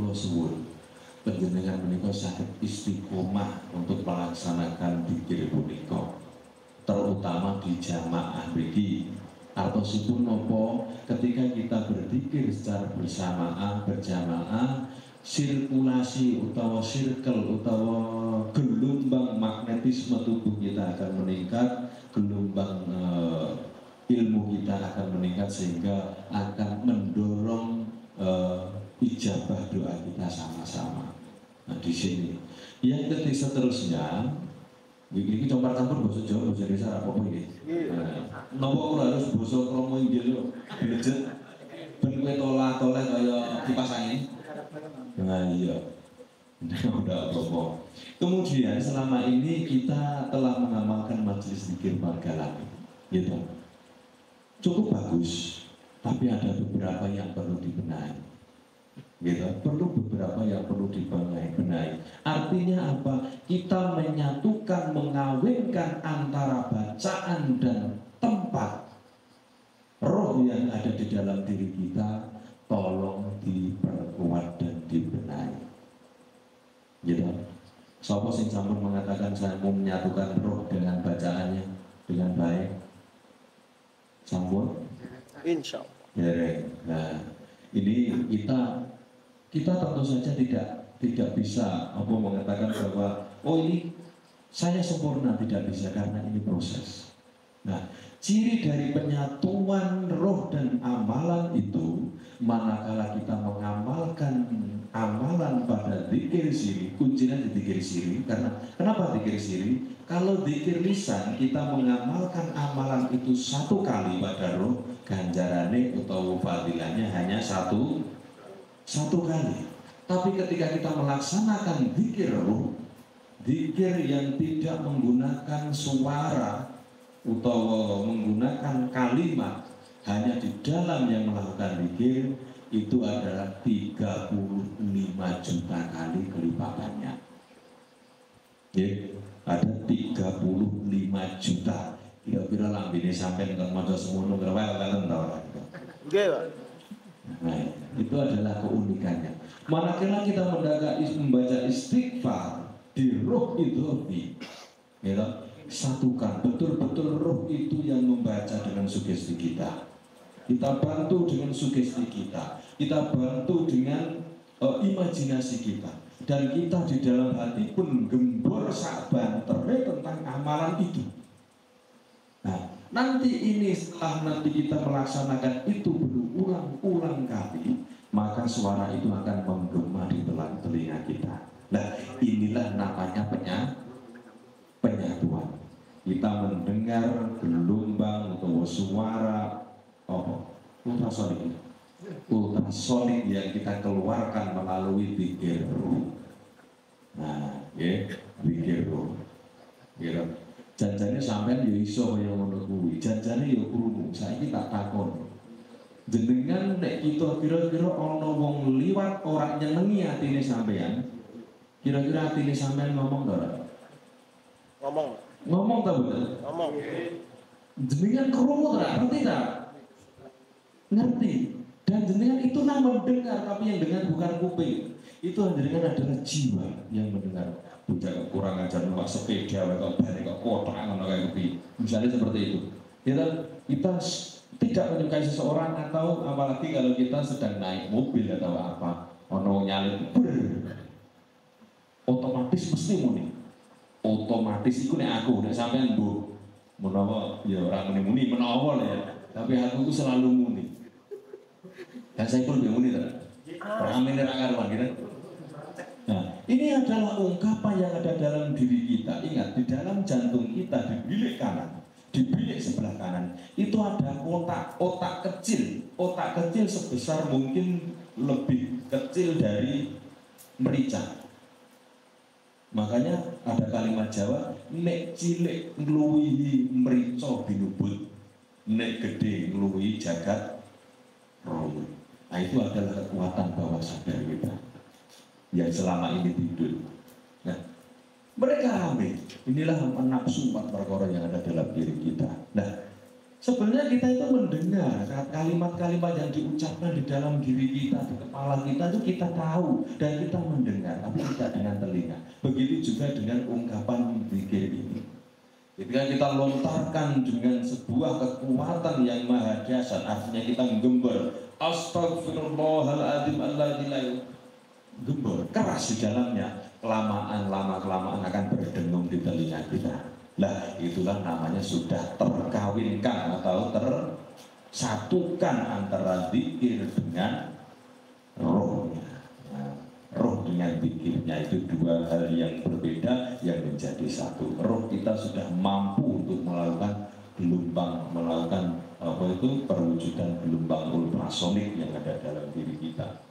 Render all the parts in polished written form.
kula suwun panjenengan menika saged istiqomah untuk melaksanakan dzikir punika, terutama di jamaah mriki. Artosipun nopo ketika kita berzikir secara berjamaah, sirkulasi utawa circle utawa gelombang magnetisme tubuh kita akan meningkat, gelombang ilmu kita akan meningkat, sehingga akan mendorong ijabah doa kita sama-sama. Nah, di sini yang ketiga seterusnya ini campur-campur bahasa Jawa, bahasa Indonesia apa ini? Nopo aku harus bahasa Kromo Inggil belajar ben kowe tolak-tolak kaya kipas angin. Nah iya. Udah apa-apa. Kemudian selama ini kita telah mengamalkan majelis zikir Margalam, gitu. Cukup bagus, tapi ada beberapa yang perlu dibenahi. Gitu, perlu beberapa yang perlu dibenahi. Artinya apa? Kita menyatukan, mengawinkan antara bacaan dan tempat roh yang ada di dalam diri kita. Tolong diperkuat dan dibenahi. Gitu. Sapa sing sampun mengatakan saya mau menyatukan roh dengan bacaannya dengan baik? Sampun? Insya Allah. Nah, ini kita tentu saja tidak bisa mengatakan bahwa oh ini saya sempurna, tidak bisa, karena ini proses. Nah, ciri dari penyatuan roh dan amalan itu, manakala kita mengamalkan amalan pada dzikir siri, kuncinya di dzikir siri. Karena kenapa dzikir siri? Kalau dzikir lisan kita mengamalkan amalan itu satu kali pada roh, ganjarane atau fadilahnya hanya satu kali. Tapi ketika kita melaksanakan dzikir roh, dzikir yang tidak menggunakan suara atau menggunakan kalimat, hanya di dalam yang melakukan dzikir, itu adalah 35 juta kali kelipatannya. Ada 35 juta. Kira-kira lambene sampai nggak mau semono berapa kalian tahu? Nah, itu adalah keunikannya. Manakala kita membaca istighfar di roh itu, ya, satukan betul-betul roh itu yang membaca dengan sugesti kita. Kita bantu dengan sugesti kita. Kita bantu dengan imajinasi kita. Dan kita di dalam hati pun gembor sak bantere tentang amalan itu. Nah, nanti ini setelah nanti kita melaksanakan itu berulang-ulang kali, maka suara itu akan menggema di telinga kita. Nah, inilah namanya penyatuan. Kita mendengar gelombang atau suara ultrasonik yang kita keluarkan melalui dzikir ruh. Nah, dzikir ruh. Gitu. Janjane sampean yo iso kaya ngono kuwi. Janjane yo krungu. Saiki tak takon. Jenengan nek kita kira-kira ana wong liwat ora nyenengi atine sampean, kira-kira atine sampean ngomong ta ora? Ngomong ta betul? Ngomong. Jenengan krungu ta? Ngerti ta? Ngerti. Dan jenengan itu namun mendengar, tapi yang dengar bukan kuping. Itu jenengan adalah jiwa yang mendengar. Bukan kurang ajar numpak sepeda atau balik kok kotak ngono kayak gitu. Misalnya seperti itu. Kita tidak menyukai seseorang, atau apalagi kalau kita sedang naik mobil atau apa, ono nyalip otomatis mesti muni. Otomatis iku nek aku nek sampean mbok menawa ya ora muni-muni menawa ya, tapi aku itu selalu muni. Dan saya pun muni ta. Amin ra karuan gitu. Nah, ini adalah ungkapan yang ada dalam diri kita. Ingat, di dalam jantung kita, di bilik kanan, di bilik sebelah kanan, itu ada otak kecil. Otak kecil sebesar mungkin lebih kecil dari merica. Makanya ada kalimat Jawa, nek cilik ngluwihi merica binubut, nek gede ngluwihi jagat raya. Nah, itu adalah kekuatan bawah sadar kita yang selama ini tidur. Nah, mereka rame. Inilah nafsu empat perkara yang ada dalam diri kita. Nah, Sebenarnya kita itu mendengar kalimat-kalimat yang diucapkan di dalam diri kita, di kepala kita itu kita tahu dan kita mendengar, tapi tidak dengan telinga. Begitu juga dengan ungkapan zikir ini. Ketika kita lontarkan dengan sebuah kekuatan yang maha dahsyat, artinya kita menggembar Astagfirullahaladzim gembar keras di dalamnya, kelamaan akan berdengung di telinga kita. Lah itulah namanya sudah terkawinkan atau tersatukan antara zikir dengan rohnya. Nah, roh dengan zikirnya itu dua hal yang berbeda yang menjadi satu. Roh kita sudah mampu untuk melakukan perwujudan gelombang ultrasonik yang ada dalam diri kita.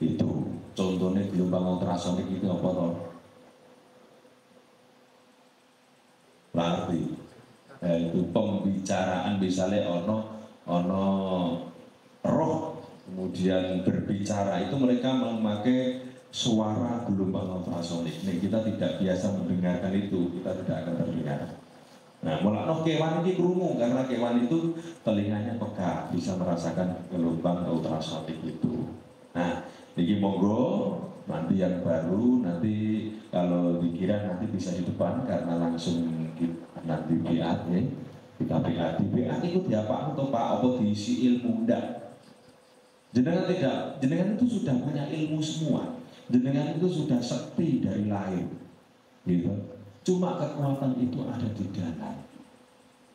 Itu contohnya gelombang ultrasonik itu apa toh? Berarti itu pembicaraan, misalnya ono roh kemudian berbicara, itu mereka memakai suara gelombang ultrasonik. Nah, kita tidak biasa mendengarkan itu, kita tidak akan terdengar. Nah, mulai kewan ini kerungu karena kewan itu telinganya peka, bisa merasakan gelombang ultrasonik itu. Nah, ini monggo nanti yang baru, nanti kalau dikira nanti bisa di depan karena langsung nanti BAT ya, kita BAT itu diapa atau Pak apa diisi ilmu ndak? Jenengan itu sudah punya ilmu semua, jenengan itu sudah sakti dari lahir, gitu. Cuma kekuatan itu ada di dalam.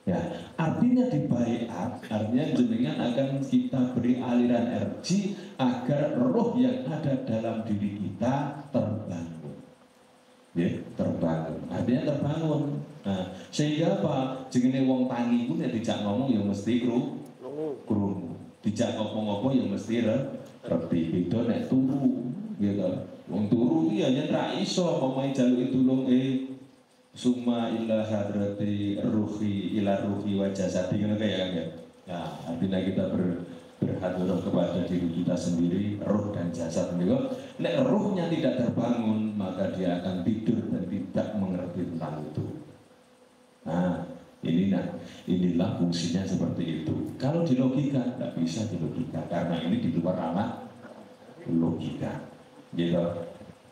Ya, artinya di baiat, artinya jenengan akan kita beri aliran energi agar roh yang ada dalam diri kita terbangun. Ya, terbangun. Artinya terbangun. Nah, sehingga apa? Jenenge wong tangi pun ya dijak ngomong ya mesti krungu. Dijak ngomong-ngomong ya mesti ngerti. Beda nek turu, gitu. Wong turu iki ya yen ra iso omahe jaluki tulung summa illa hadrati ruhi ila ruhi wa jasadi ngono kaya kan ya. Nah, artinya kita berhadirah kepada diri kita sendiri, roh dan jasad niku. Nek rohnya tidak terbangun, maka dia akan tidur dan tidak mengerti tentang itu. Nah, inilah fungsinya seperti itu. Kalau di logika tidak bisa di logika karena ini di luar ranah logika. Gitu.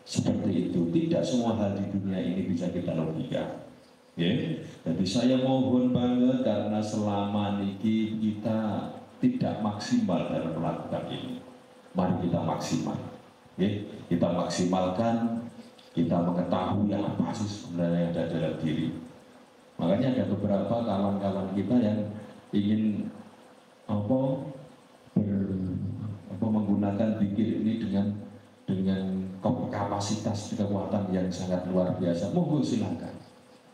Seperti itu, tidak semua hal di dunia ini bisa kita logika. Ya, jadi saya mohon banget karena selama ini kita tidak maksimal dalam melakukan ini. Mari kita maksimal. Ya, kita maksimalkan, kita mengetahui apa sih sebenarnya yang ada dalam diri. Makanya ada beberapa kawan-kawan kita yang ingin menggunakan zikir ini dengan kapasitas kekuatan yang sangat luar biasa. Monggo silakan.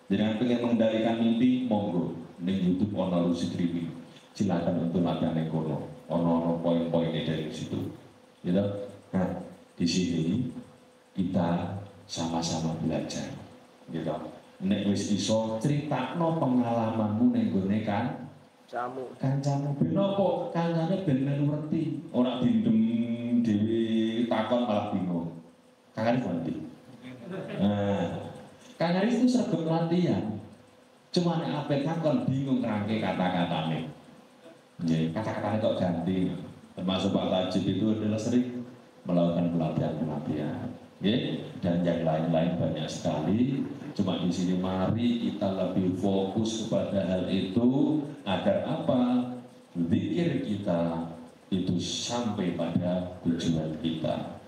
Jangan pengen mengendalikan mimpi, monggo. Di YouTube ono lucid dreaming. Silakan untuk latihan ekono. Ono poin-poinnya dari situ. Gitu. Nah, di sini kita sama-sama belajar. Gitu. Nek wis iso critakno pengalamanmu ning gone kancamu ben apa kancane ben melu ngerti, ora dindem dhewe takon malah bingung. Kakak ganti. Nah, kakak itu sergap latihan. Cuma nek ape takon bingung rangke kata-katane. Nggih, kata-katane kok ganti. Termasuk Pak Tajib itu adalah sering melakukan pelatihan-pelatihan. Nggih, dan yang lain-lain banyak sekali. Cuma di sini mari kita lebih fokus kepada hal itu agar apa? Zikir kita itu sampai pada tujuan kita.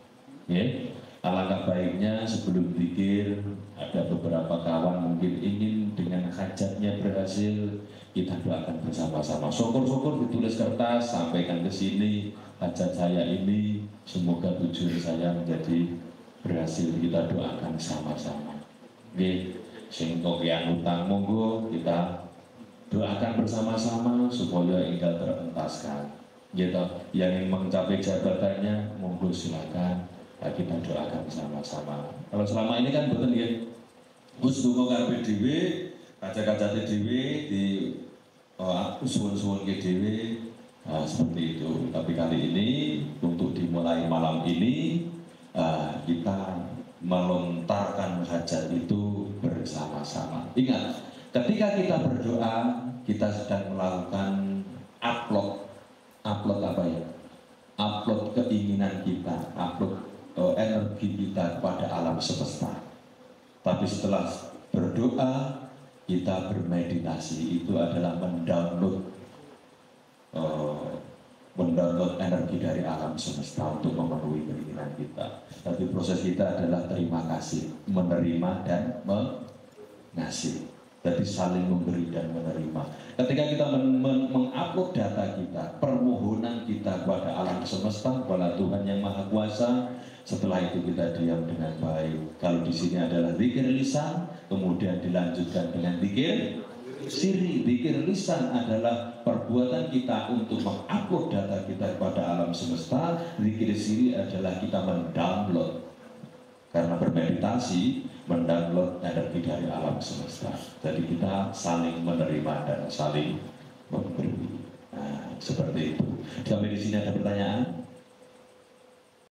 Ya, alangkah baiknya sebelum zikir ada beberapa kawan mungkin ingin dengan hajatnya berhasil, kita doakan bersama-sama. Syukur-syukur ditulis kertas, sampaikan ke sini hajat saya ini, semoga tujuan saya menjadi berhasil. Kita doakan sama-sama. Oke, sing yang utang monggo kita doakan bersama-sama supaya engkau terentaskan. Gitu, yang ingin mencapai jabatannya monggo silakan. Kita doakan bersama-sama. Kalau selama ini kan betul ya, Gus Dungo karpe dewe, kaca-kaca dewe di suwun-suwun ke dewe, seperti itu. Tapi kali ini untuk dimulai malam ini kita melontarkan hajat itu bersama-sama. Ingat, Ketika kita berdoa, kita sedang melakukan upload apa ya? Upload keinginan kita, upload energi kita kepada alam semesta. Tapi setelah berdoa, kita bermeditasi, itu adalah mendownload energi dari alam semesta untuk memenuhi keinginan kita. Tapi proses kita adalah terima kasih, menerima dan mengasih. Jadi saling memberi dan menerima. Ketika kita mengupload data kita, permohonan kita kepada alam semesta, kepada Tuhan yang Maha Kuasa, setelah itu kita diam dengan baik. Kalau di sini adalah zikir lisan, kemudian dilanjutkan dengan zikir siri. Zikir lisan adalah perbuatan kita untuk mengupload data kita kepada alam semesta. Zikir siri adalah kita mendownload, karena bermeditasi, mendownload energi dari alam semesta. Jadi kita saling menerima dan saling memberi. Nah, seperti itu. Sampai di sini ada pertanyaan?